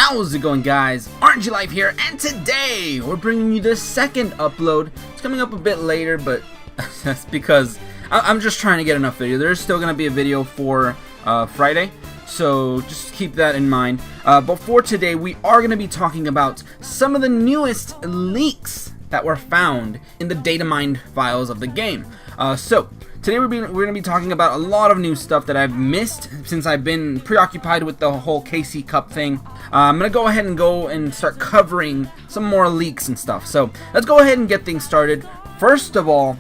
How's it going, guys? aRenG Life here, and today we're bringing you the second upload. It's coming up a bit later, but that's because I'm just trying to get enough video. There's still going to be a video for Friday, so just keep that in mind. But for today, we are going to be talking about some of the newest leaks that were found in the data mined files of the game. So today we're going to be talking about a lot of new stuff that I've missed since I've been preoccupied with the whole KC Cup thing. I'm going to go ahead and start covering some more leaks and stuff. So let's go ahead and get things started. First of all,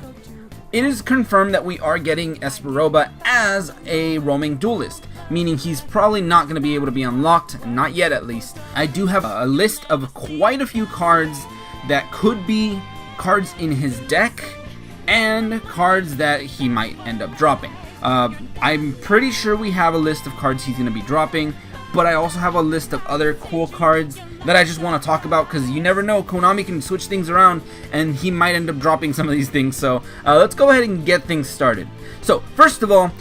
it is confirmed that we are getting Espa Roba as a roaming duelist, meaning he's probably not going to be able to be unlocked, not yet at least. I do have a list of quite a few cards that could be cards in his deck and cards that he might end up dropping. I'm pretty sure we have a list of cards he's going to be dropping, but I also have a list of other cool cards that I just want to talk about because you never know, Konami can switch things around and he might end up dropping some of these things. So let's go ahead and get things started. So first of all,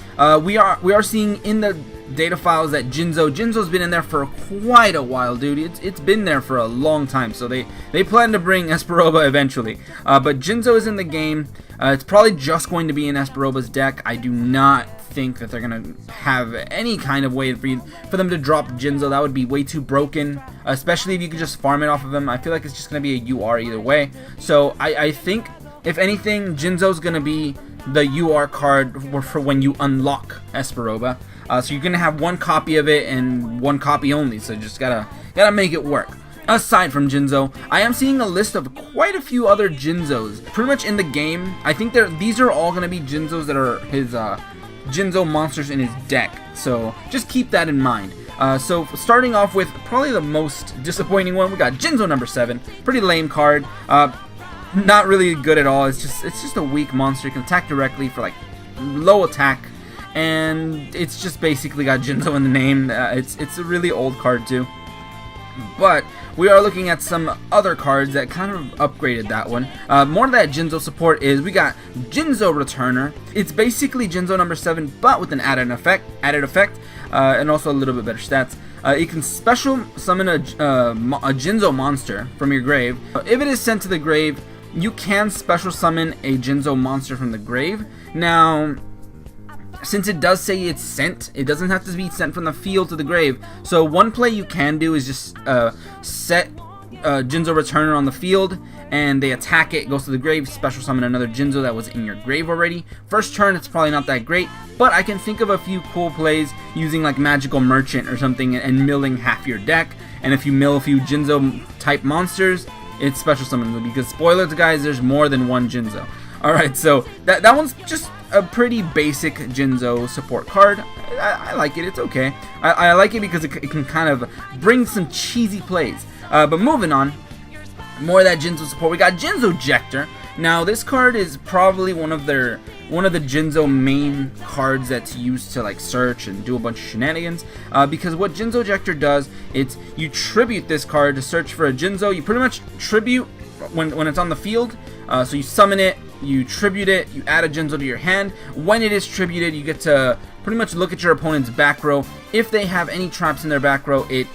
we are seeing in the data files that Jinzo's been in there for quite a while, dude. It's been there for a long time, so they plan to bring Espa Roba eventually. But Jinzo is in the game. It's probably just going to be in Espa Roba's deck. I do not think that they're gonna have any kind of way for them to drop Jinzo. That would be way too broken, especially if you could just farm it off of him. I feel like it's just gonna be a UR either way. So I think if anything, Jinzo's gonna be the UR card for when you unlock Espa Roba. So you're gonna have one copy of it and one copy only. So just gotta make it work. Aside from Jinzo, I am seeing a list of quite a few other Jinzos pretty much in the game. I think these are all gonna be Jinzos that are his Jinzo monsters in his deck. So just keep that in mind. So starting off with probably the most disappointing one, we got Jinzo number 7. Pretty lame card. Not really good at all. It's just a weak monster. You can attack directly for like low attack, and it's just basically got Jinzo in the name. It's a really old card too. But we are looking at some other cards that kind of upgraded that one. More of that Jinzo support is we got Jinzo Returner. It's basically Jinzo number 7, but with an added effect, and also a little bit better stats. You can special summon a Jinzo monster from your grave. If it is sent to the grave, you can special summon a Jinzo monster from the grave. Now, since it does say it's sent, it doesn't have to be sent from the field to the grave. So one play you can do is just set Jinzo Returner on the field, and they attack it, goes to the grave, special summon another Jinzo that was in your grave already. First turn, it's probably not that great, but I can think of a few cool plays using like Magical Merchant or something and milling half your deck. And if you mill a few Jinzo type monsters, it's special summon them, because spoilers, guys, there's more than one Jinzo. Alright, so that one's just a pretty basic Jinzo support card. I like it, it's okay. I like it because it can kind of bring some cheesy plays. But moving on, more of that Jinzo support. We got Jinzo Jector. Now this card is probably one of the Jinzo main cards that's used to like search and do a bunch of shenanigans. Because what Jinzo Jector does, you tribute this card to search for a Jinzo. You pretty much tribute when it's on the field. So you summon it, you tribute it, you add a Jinzo to your hand. When it is tributed, you get to pretty much look at your opponent's back row. If they have any traps in their back row, it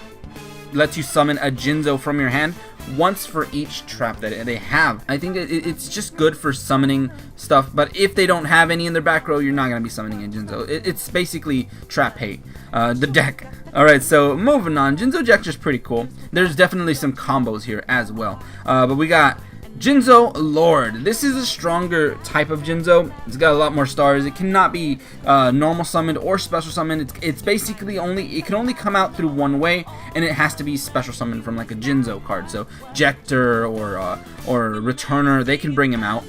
lets you summon a Jinzo from your hand once for each trap that they have. I think it's just good for summoning stuff, but if they don't have any in their back row, you're not going to be summoning a Jinzo. It's basically trap hate, the deck. Alright, so moving on, Jinzo Jector's pretty cool. There's definitely some combos here as well. But we got Jinzo Lord. This is a stronger type of Jinzo. It's got a lot more stars. It cannot be normal summoned or special summoned. It's basically it can only come out through one way, and it has to be special summoned from like a Jinzo card. So Jector or Returner, they can bring him out.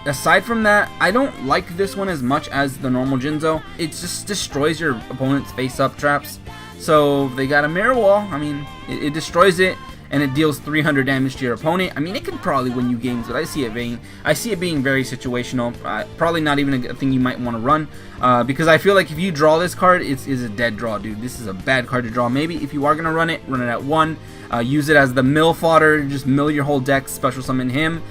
Aside from that, I don't like this one as much as the normal Jinzo. It just destroys your opponent's face-up traps. So they got a mirror wall. I mean, it destroys it, and it deals 300 damage to your opponent. I mean, it can probably win you games, but I see it being very situational. Probably not even a thing you might want to run, because I feel like if you draw this card, it's a dead draw, dude. This is a bad card to draw. Maybe if you are gonna run it at 1. Use it as the mill fodder. Just mill your whole deck. Special summon him.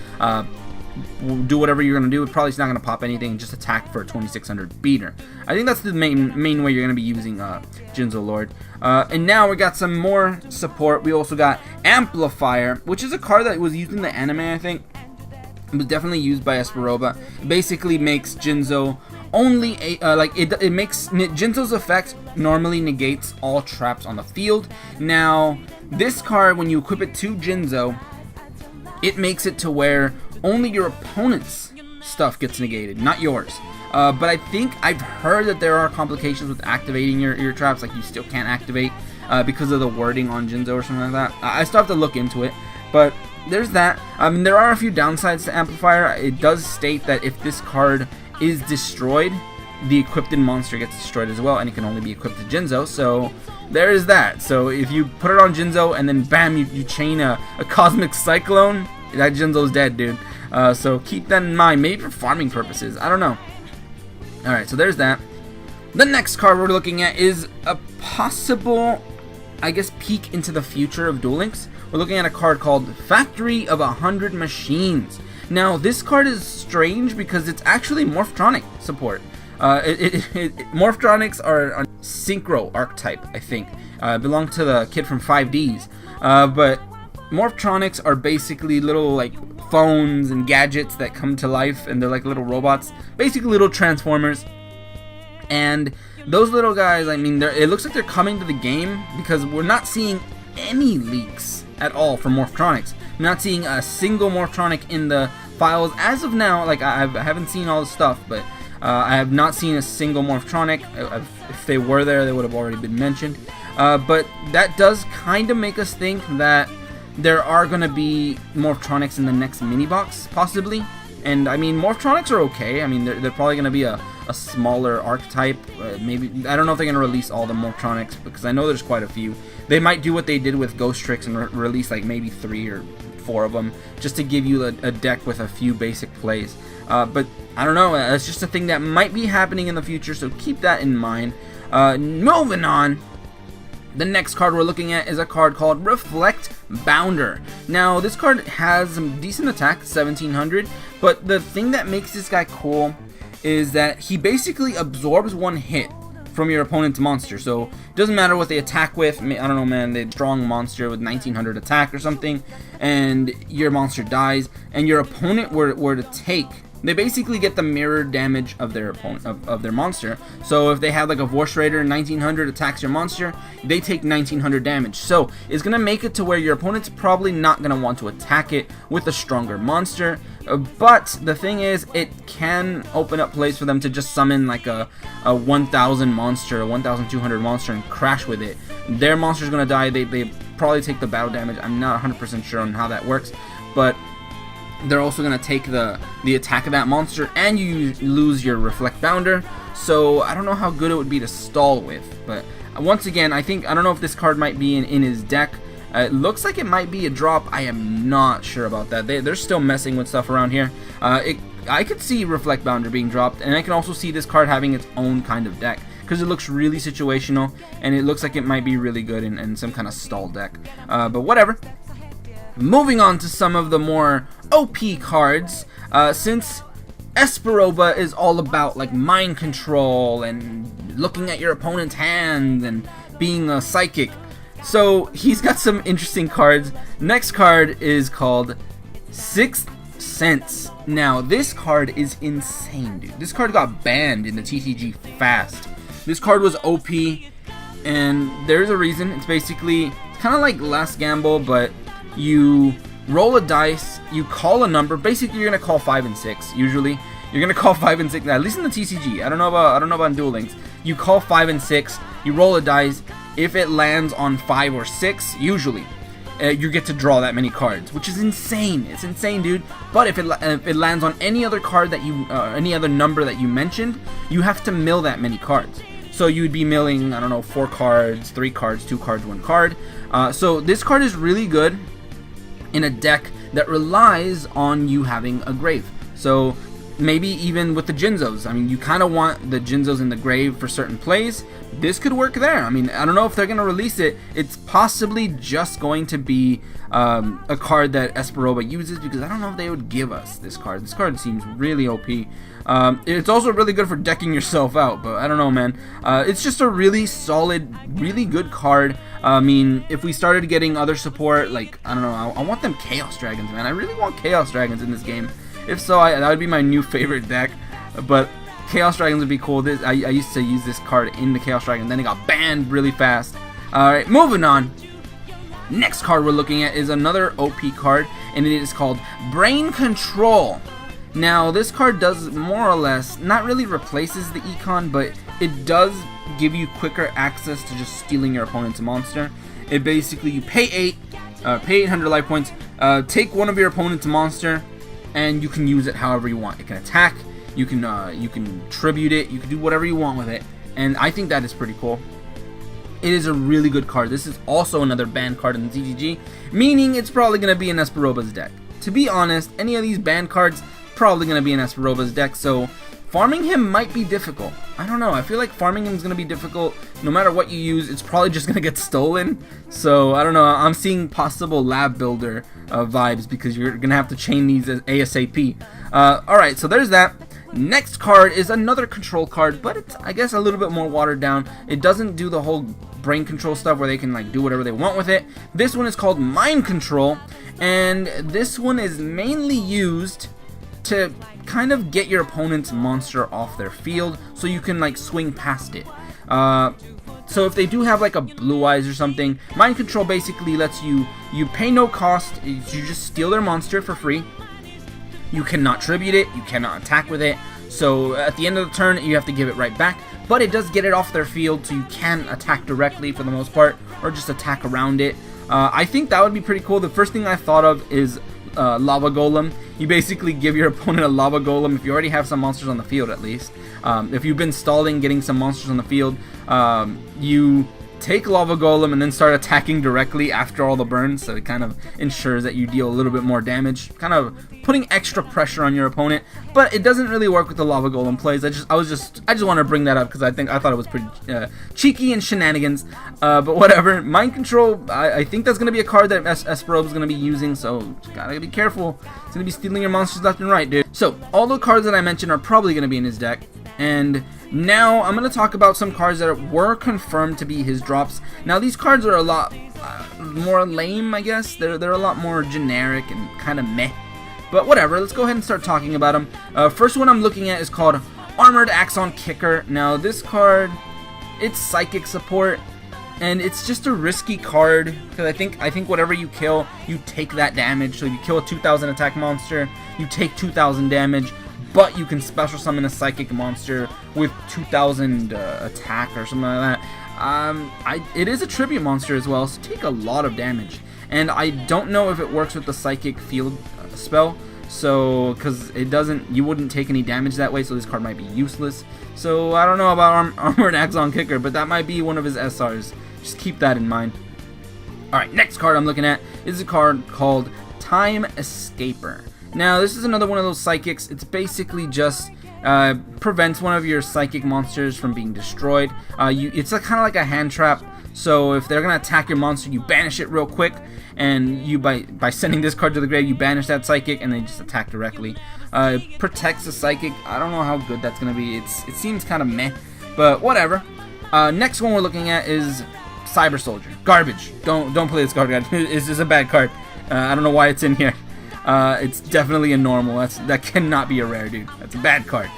do whatever you're gonna do. It probably is not gonna pop anything, just attack for a 2600 beater. I think that's the main way you're gonna be using Jinzo Lord. And now we got some more support. We also got Amplifier, which is a card that was used in the anime, I think. It was definitely used by Espa Roba. It basically makes Jinzo only it makes Jinzo's effect normally negates all traps on the field. Now this card, when you equip it to Jinzo, it makes it to where only your opponent's stuff gets negated, not yours. But I think I've heard that there are complications with activating your traps, like you still can't activate because of the wording on Jinzo or something like that. I still have to look into it, but there's that. There are a few downsides to Amplifier. It does state that if this card is destroyed, the equipped monster gets destroyed as well, and it can only be equipped to Jinzo, so there is that. So if you put it on Jinzo and then bam, you chain a Cosmic Cyclone, that Jinzo's dead, dude. So keep that in mind, maybe for farming purposes, I don't know. Alright, so there's that. The next card we're looking at is a possible, I guess, peek into the future of Duel Links. We're looking at a card called Factory of 100 Machines. Now, this card is strange because it's actually Morphtronic support. Morphtronics are a Synchro archetype, I think. Belong to the kid from 5Ds. But Morphtronics are basically little like phones and gadgets that come to life, and they're like little robots, basically little transformers. And those little guys, I mean, it looks like they're coming to the game because we're not seeing any leaks at all for Morphtronics. I'm not seeing a single Morphtronic in the files as of now. Like I haven't seen all the stuff, but I have not seen a single Morphtronic. If they were there, they would have already been mentioned. But that does kind of make us think that there are going to be Morphtronics in the next mini box, possibly. And I mean, Morphtronics are okay. I mean, they're probably going to be a smaller archetype. Maybe, I don't know if they're going to release all the Morphtronics, because I know there's quite a few. They might do what they did with Ghost Tricks and release like maybe 3 or 4 of them, just to give you a deck with a few basic plays. But I don't know, it's just a thing that might be happening in the future, so keep that in mind. Moving on, the next card we're looking at is a card called Reflectbounder. Now, this card has some decent attack, 1700, but the thing that makes this guy cool is that he basically absorbs 1 hit from your opponent's monster. So it doesn't matter what they attack with. I don't know, man, they're a strong monster with 1900 attack or something, and your monster dies, and your opponent were to take, they basically get the mirror damage of their opponent, of their monster. So if they have like a Vorse Raider 1900 attacks your monster, they take 1900 damage. So it's gonna make it to where your opponent's probably not gonna want to attack it with a stronger monster. But the thing is, it can open up plays for them to just summon like a 1000 monster, a 1200 monster, and crash with it. Their monster's gonna die. They probably take the battle damage. I'm not 100% sure on how that works, but they're also going to take the attack of that monster, and you lose your Reflectbounder. So I don't know how good it would be to stall with. But once again, I don't know if this card might be in his deck. It looks like it might be a drop. I am not sure about that. They're still messing with stuff around here. I could see Reflectbounder being dropped, and I can also see this card having its own kind of deck, because it looks really situational, and it looks like it might be really good in some kind of stall deck. But whatever. Moving on to some of the more OP cards, since Espa Roba is all about like mind control and looking at your opponent's hand and being a psychic, so he's got some interesting cards. Next card is called Sixth Sense. Now this card is insane, dude. This card got banned in the TCG fast. This card was OP, and there's a reason. It's basically kind of like Last Gamble, but you roll a dice, you call a number. Basically, you're gonna call 5 and 6. Usually, you're gonna call 5 and 6. At least in the TCG. I don't know about Duel Links. You call 5 and 6. You roll a dice. If it lands on 5 or 6, usually, you get to draw that many cards, which is insane. It's insane, dude. But if it lands on any other card that you, any other number that you mentioned, you have to mill that many cards. So you'd be milling, I don't know, 4 cards, 3 cards, 2 cards, 1 card. So this card is really good in a deck that relies on you having a grave. So maybe even with the Jinzos. I mean, you kind of want the Jinzos in the grave for certain plays. This could work there. I mean, I don't know if they're going to release it. It's possibly just going to be a card that Espa Roba uses, because I don't know if they would give us this card. This card seems really OP. It's also really good for decking yourself out, but I don't know, man. It's just a really solid, really good card. I mean, if we started getting other support, like, I don't know, I want them Chaos Dragons, man. I really want Chaos Dragons in this game. If so, that would be my new favorite deck. But Chaos Dragons would be cool. I used to use this card in the Chaos Dragon, then it got banned really fast. Alright, moving on. Next card we're looking at is another OP card, and it is called Brain Control. Now, this card does more or less, not really replaces the Econ, but it does give you quicker access to just stealing your opponent's monster. It basically, you pay 800 life points, take one of your opponent's monster, and you can use it however you want. It can attack, you can tribute it, you can do whatever you want with it, and I think that is pretty cool. It is a really good card. This is also another banned card in the ZGG, meaning it's probably going to be in Espa Roba's deck. To be honest, any of these banned cards probably going to be in Espa Roba's deck, so farming him might be difficult. I don't know, I feel like farming him is going to be difficult. No matter what you use, it's probably just going to get stolen. So, I don't know, I'm seeing possible lab builder vibes, because you're going to have to chain these ASAP. Alright, so there's that. Next card is another control card, but it's, I guess, a little bit more watered down. It doesn't do the whole brain control stuff where they can like do whatever they want with it. This one is called Mind Control, and this one is mainly used to kind of get your opponent's monster off their field so you can like swing past it. So if they do have like a Blue Eyes or something, Mind Control basically lets you pay no cost, you just steal their monster for free. You cannot tribute it, you cannot attack with it, so at the end of the turn you have to give it right back, but it does get it off their field, so you can attack directly for the most part, or just attack around it. I think that would be pretty cool. The first thing I thought of is Lava Golem. You basically give your opponent a Lava Golem if you already have some monsters on the field, at least. If you've been stalling getting some monsters on the field, you take Lava Golem and then start attacking directly after all the burns, so it kind of ensures that you deal a little bit more damage, kind of putting extra pressure on your opponent. But it doesn't really work with the Lava Golem plays. I just want to bring that up because I thought it was pretty cheeky and shenanigans. But whatever. Mind Control, I think that's gonna be a card that Espa Roba is gonna be using, so gotta be careful. It's gonna be stealing your monsters left and right, dude. So all the cards that I mentioned are probably gonna be in his deck, and now I'm going to talk about some cards that were confirmed to be his drops. Now these cards are a lot more lame, I guess. They're a lot more generic and kind of meh. But whatever, let's go ahead and start talking about them. First one I'm looking at is called Armored Axon Kicker. Now this card, it's Psychic Support, and it's just a risky card because I think whatever you kill, you take that damage. So if you kill a 2000 attack monster, you take 2000 damage. But you can special summon a psychic monster with 2000 attack or something like that. It is a tribute monster as well, so take a lot of damage. And I don't know if it works with the psychic field spell, so because it doesn't, you wouldn't take any damage that way, so this card might be useless. So I don't know about Armored Axon Kicker, but that might be one of his SRs. Just keep that in mind. Alright, next card I'm looking at is a card called Time Escaper. Now, this is another one of those psychics. It's basically just prevents one of your psychic monsters from being destroyed. It's kind of like a hand trap. So if they're gonna attack your monster, you banish it real quick, and you by sending this card to the grave, you banish that psychic, and they just attack directly. It protects the psychic. I don't know how good that's gonna be. It seems kind of meh, but whatever. Next one we're looking at is Cyber Soldier. Garbage. Don't play this card, guys. It's just a bad card. I don't know why it's in here. It's definitely a normal. That cannot be a rare, dude. That's a bad card.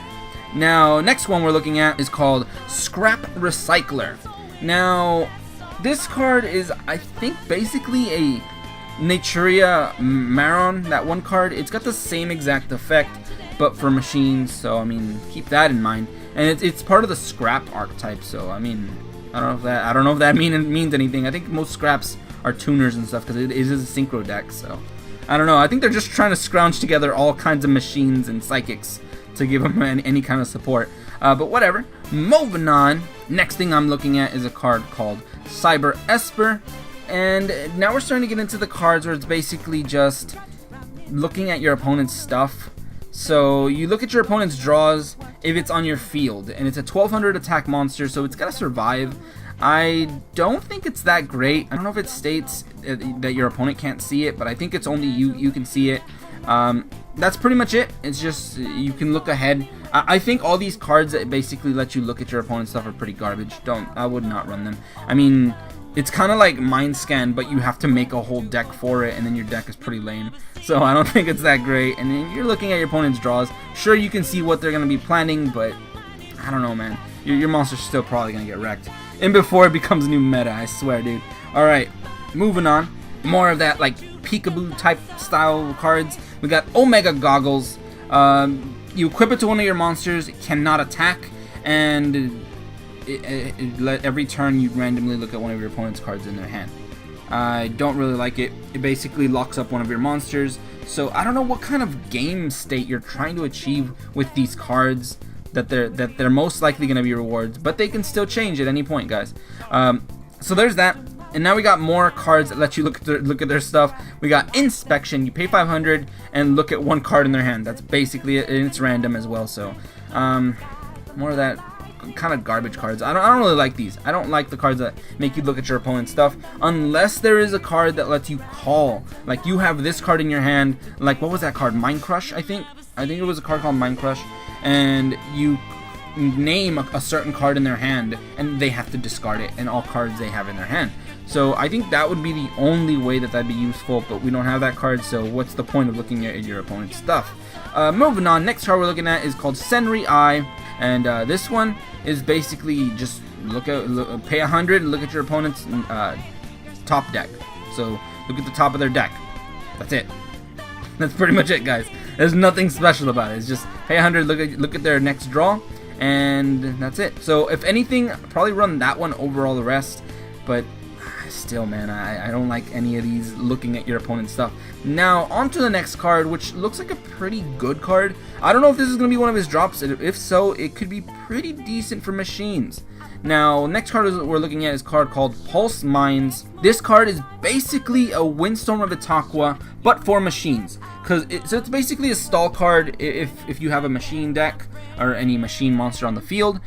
Now, next one we're looking at is called Scrap Recycler. Now, this card is, I think, basically a Naturia Maron, that one card. It's got the same exact effect, but for machines, so, I mean, keep that in mind. And it's part of the Scrap archetype, so, I mean, I don't know if that means anything. I think most Scraps are tuners and stuff, because it is a synchro deck, so I don't know. I think they're just trying to scrounge together all kinds of machines and psychics to give them any kind of support. But whatever. Moving on. Next thing I'm looking at is a card called Cyber Esper. And now we're starting to get into the cards where it's basically just looking at your opponent's stuff. So you look at your opponent's draws if it's on your field, and it's a 1200 attack monster, so it's got to survive. I don't think it's that great. I don't know if it states that your opponent can't see it, but I think it's only you can see it. That's pretty much it. It's just you can look ahead. I think all these cards that basically let you look at your opponent's stuff are pretty garbage. I would not run them. I mean, it's kind of like Mind Scan, but you have to make a whole deck for it, and then your deck is pretty lame. So I don't think it's that great. And then you're looking at your opponent's draws. Sure, you can see what they're going to be planning, but I don't know, man. Your monster's still probably going to get wrecked. And before it becomes new meta, I swear, dude. Alright, moving on. More of that, like, peekaboo type style cards. We got Omega Goggles. You equip it to one of your monsters, it cannot attack, and every turn you randomly look at one of your opponent's cards in their hand. I don't really like it. It basically locks up one of your monsters, so I don't know what kind of game state you're trying to achieve with these cards, that they're most likely going to be rewards, but they can still change at any point, guys. So there's that. And now we got more cards that let you look at their stuff. We got Inspection. You pay 500 and look at one card in their hand. That's basically it, and it's random as well. So more of that kind of garbage cards. I don't really like these. I don't like the cards that make you look at your opponent's stuff, unless there is a card that lets you call. Like, you have this card in your hand. Like, what was that card? Mind Crush, I think it was a card called Mind Crush, and you name a certain card in their hand, and they have to discard it and all cards they have in their hand. So I think that would be the only way that that'd be useful, but we don't have that card, so what's the point of looking at your opponent's stuff? Moving on, next card we're looking at is called Senri Eye, and this one is basically just pay 100 and look at your opponent's top deck. So look at the top of their deck. That's it. That's pretty much it, guys. There's nothing special about it. It's just pay 100, look at their next draw, and that's it. So if anything, probably run that one over all the rest, but still, man, I don't like any of these looking at your opponent's stuff. Now, on to the next card, which looks like a pretty good card. I don't know if this is going to be one of his drops. If so, it could be pretty decent for machines. Now, next card we're looking at is a card called Pulse Mines. This card is basically a Windstorm of Itaqua, but for machines. So it's basically a stall card if you have a machine deck or any machine monster on the field.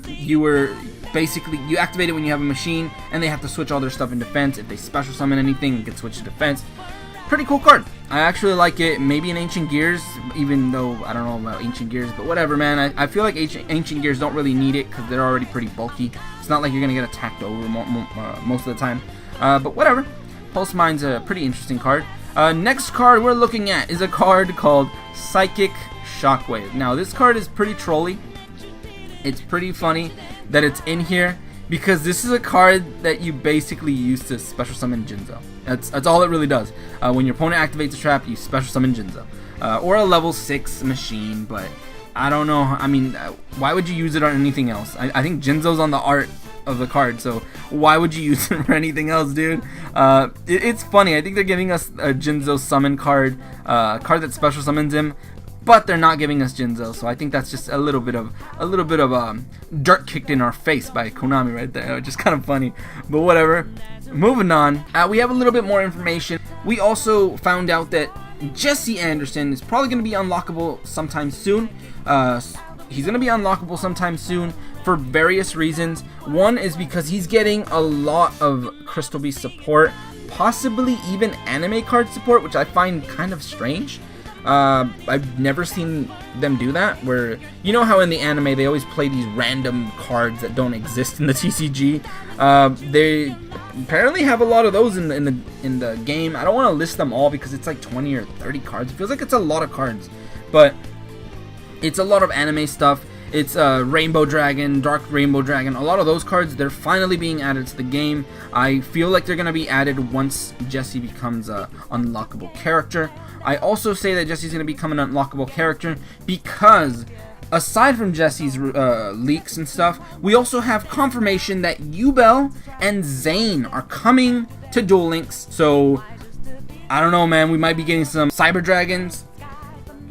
You activate it when you have a machine, and they have to switch all their stuff in defense. If they special summon anything, it gets switched to defense. Pretty cool card. I actually like it. Maybe in Ancient Gears, even though I don't know about Ancient Gears, but whatever, man. I feel like Ancient Gears don't really need it because they're already pretty bulky. It's not like you're going to get attacked over most of the time. But whatever. Pulse Mine's a pretty interesting card. Next card we're looking at is a card called Psychic Shockwave. Now, this card is pretty trolly. It's pretty funny that it's in here, because this is a card that you basically use to special summon Jinzo. That's all it really does. When your opponent activates a trap, you special summon Jinzo. Or a level 6 machine, but I don't know. I mean, why would you use it on anything else? I think Jinzo's on the art of the card, so why would you use it for anything else, dude? It's funny. I think they're giving us a Jinzo summon card, card that special summons him, but they're not giving us Jinzo, so I think that's just a little bit of dirt kicked in our face by Konami right there, which is kind of funny, but whatever. Moving on, we have a little bit more information. We also found out that Jesse Anderson is probably going to be unlockable sometime soon. He's going to be unlockable sometime soon for various reasons. One is because he's getting a lot of Crystal Beast support, possibly even anime card support, which I find kind of strange. I've never seen them do that, where, you know how in the anime they always play these random cards that don't exist in the TCG. They apparently have a lot of those in the game. I don't want to list them all because it's like 20 or 30 cards. It feels like it's a lot of cards, but it's a lot of anime stuff. It's Rainbow Dragon, Dark Rainbow Dragon. A lot of those cards, they're finally being added to the game. I feel like they're going to be added once Jesse becomes a unlockable character. I also say that Jesse's going to become an unlockable character because, aside from Jesse's leaks and stuff, we also have confirmation that YuGiOh and Zane are coming to Duel Links. So, I don't know, man. We might be getting some Cyber Dragons,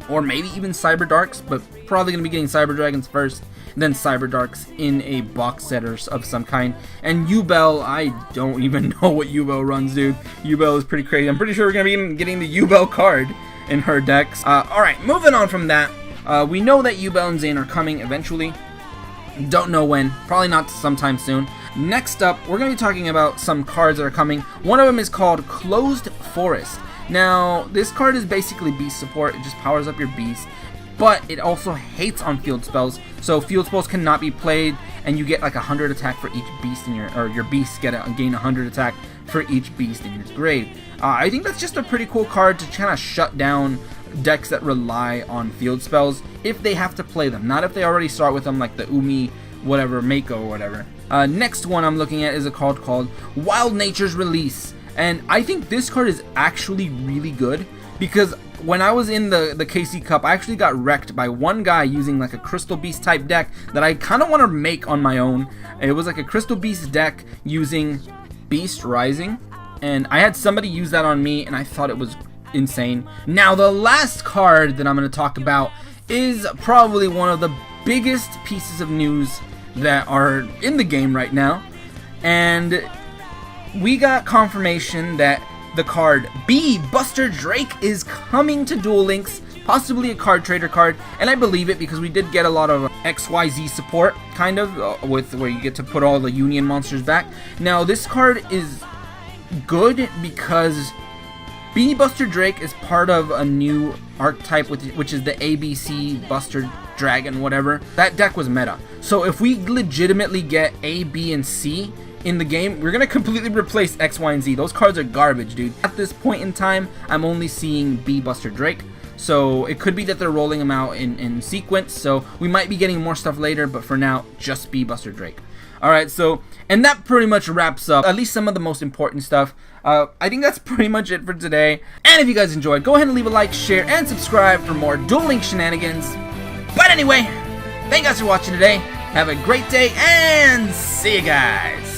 or maybe even Cyber Darks, but probably going to be getting Cyber Dragons first, then Cyber Darks in a box set of some kind. And YuGiOh, I don't even know what YuGiOh runs, dude. YuGiOh is pretty crazy. I'm pretty sure we're going to be getting the YuGiOh card. in her decks. Alright, moving on from that. We know that Yubel and Zane are coming eventually. Don't know when. Probably not sometime soon. Next up, we're going to be talking about some cards that are coming. One of them is called Closed Forest. Now, this card is basically beast support. It just powers up your beast. But it also hates on field spells. So field spells cannot be played, and you get like 100 attack for each beast in your beasts gain 100 attack for each beast in your grade. I think that's just a pretty cool card to kind of shut down decks that rely on field spells if they have to play them, not if they already start with them, like the Umi, whatever, Mako, or whatever. Next one I'm looking at is a card called Wild Nature's Release, and I think this card is actually really good because when I was in the KC Cup, I actually got wrecked by one guy using like a Crystal Beast type deck that I kind of want to make on my own. It was like a Crystal Beast deck using Beast Rising, and I had somebody use that on me, and I thought it was insane. Now, the last card that I'm going to talk about is probably one of the biggest pieces of news that are in the game right now, and we got confirmation that the card B Buster Drake is coming to Duel Links, possibly a card trader card, and I believe it because we did get a lot of XYZ support, kind of, with where you get to put all the Union monsters back. Now, this card is good because B Buster Drake is part of a new archetype, which is the ABC Buster Dragon, whatever. That deck was meta. So if we legitimately get A, B, and C in the game, we're going to completely replace X, Y, and Z. Those cards are garbage, dude. At this point in time, I'm only seeing B Buster Drake. So it could be that they're rolling them out in sequence. So we might be getting more stuff later, but for now, just B Buster Drake. Alright, so, and that pretty much wraps up at least some of the most important stuff. I think that's pretty much it for today. And if you guys enjoyed, go ahead and leave a like, share, and subscribe for more Duel Links shenanigans. But anyway, thank you guys for watching today. Have a great day, and see you guys.